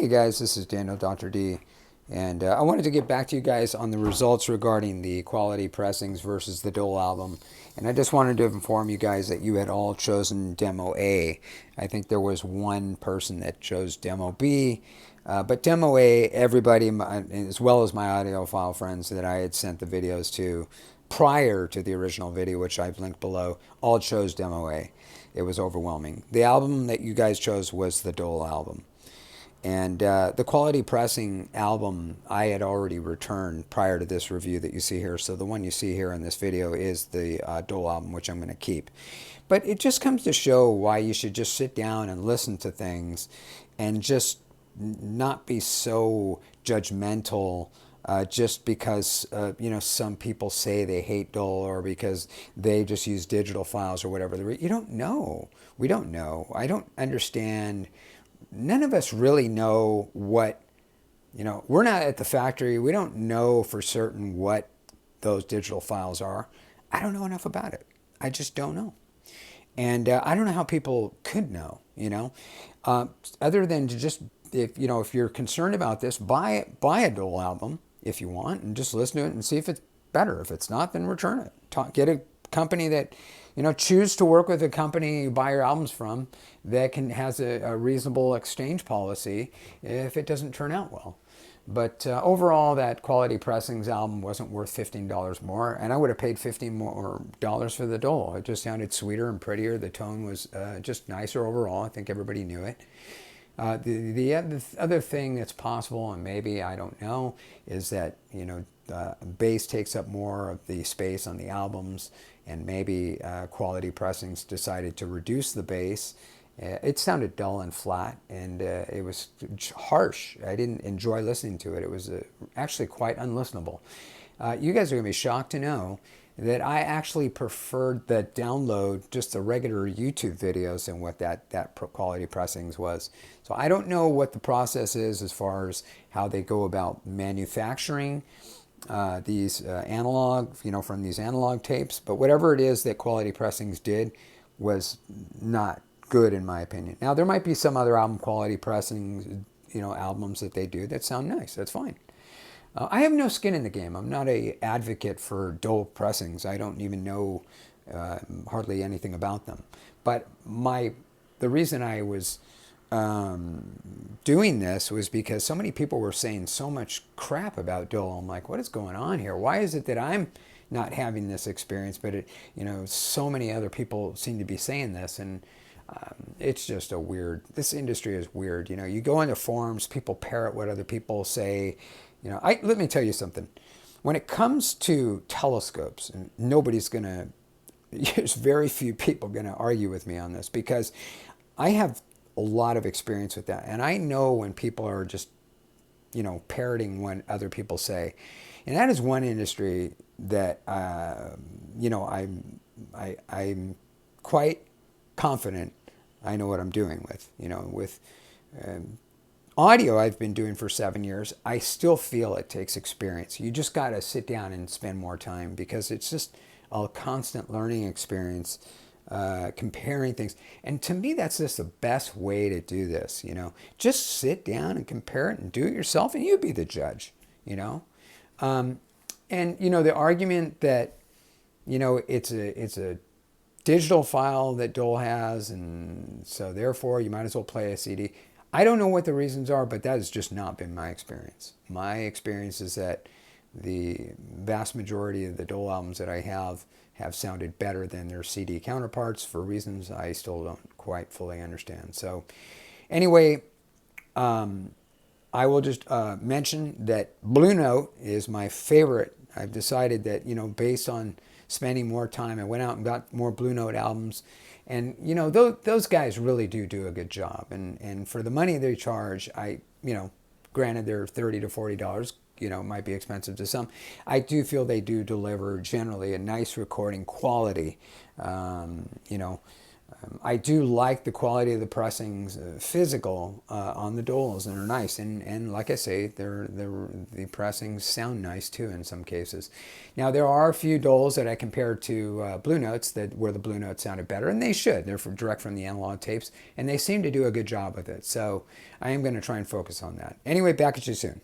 Hey guys, this is Daniel Dr. D, and I wanted to get back to you guys on the results regarding the quality pressings versus the DOL album. And I just wanted to inform you guys that you had all chosen Demo A. I think there was one person that chose Demo B, but Demo A, everybody, as well as my audiophile friends that I had sent the videos to prior to the original video, which I've linked below, all chose Demo A. It was overwhelming. The album that you guys chose was the DOL album. And the quality pressing album I had already returned prior to this review that you see here. So the one you see here in this video is the DOL album, which I'm going to keep. But it just comes to show why you should just sit down and listen to things and just not be so judgmental just because some people say they hate DOL or because they just use digital files or whatever. You don't know. We don't know. I don't understand. None of us really know what, we're not at the factory. We don't know for certain what those digital files are. I don't know enough about it. I just don't know. And I don't know how people could know, other than to just, if you're concerned about this, buy a DOL album if you want and just listen to it and see if it's better. If it's not, then return it. Get a company that, choose to work with a company you buy your albums from that has a reasonable exchange policy if it doesn't turn out well. But overall, that Quality Pressings album wasn't worth $15 more, and I would have paid $15 more for the DOL. It just sounded sweeter and prettier. The tone was just nicer overall. I think everybody knew it. The other thing that's possible, and maybe, I don't know, is that, bass takes up more of the space on the albums, and maybe Quality Pressings decided to reduce the bass. It sounded dull and flat, and it was harsh. I didn't enjoy listening to it. It was actually quite unlistenable. You guys are going to be shocked to know that I actually preferred the download, just the regular YouTube videos, than what that Quality Pressings was. So I don't know what the process is as far as how they go about manufacturing these analog, from these analog tapes. But whatever it is that Quality Pressings did was not good in my opinion. Now there might be some other album quality pressings, albums that they do that sound nice. That's fine. I have no skin in the game. I'm not an advocate for DOL pressings. I don't even know hardly anything about them. But the reason I was doing this was because so many people were saying so much crap about DOL. I'm like, what is going on here? Why is it that I'm not having this experience, but so many other people seem to be saying this, and it's just this industry is weird. You go into forums, people parrot what other people say. Let me tell you something. When it comes to telescopes, and there's very few people going to argue with me on this, because I have a lot of experience with that. And I know when people are just, parroting what other people say. And that is one industry that, I'm quite confident I know what I'm doing with. With audio I've been doing for 7 years, I still feel it takes experience. You just got to sit down and spend more time, because it's just a constant learning experience, comparing things. And to me, that's just the best way to do this. Just sit down and compare it and do it yourself, and you be the judge. And the argument that it's a digital file that DOL has, and so therefore you might as well play a CD. I don't know what the reasons are, but that has just not been my experience. My experience is that the vast majority of the DOL albums that I have sounded better than their CD counterparts for reasons I still don't quite fully understand. So anyway, I will just mention that Blue Note is my favorite. I've decided that, based on spending more time, I went out and got more Blue Note albums. And, those guys really do a good job. And for the money they charge, granted they're $30 to $40, might be expensive to some. I do feel they do deliver generally a nice recording quality. I do like the quality of the pressings, physical, on the DOLs, and they're nice. And like I say, the pressings sound nice too in some cases. Now there are a few DOLs that I compared to Blue Notes where the Blue Notes sounded better, and they should. They're direct from the analog tapes, and they seem to do a good job with it. So I am going to try and focus on that. Anyway, back at you soon.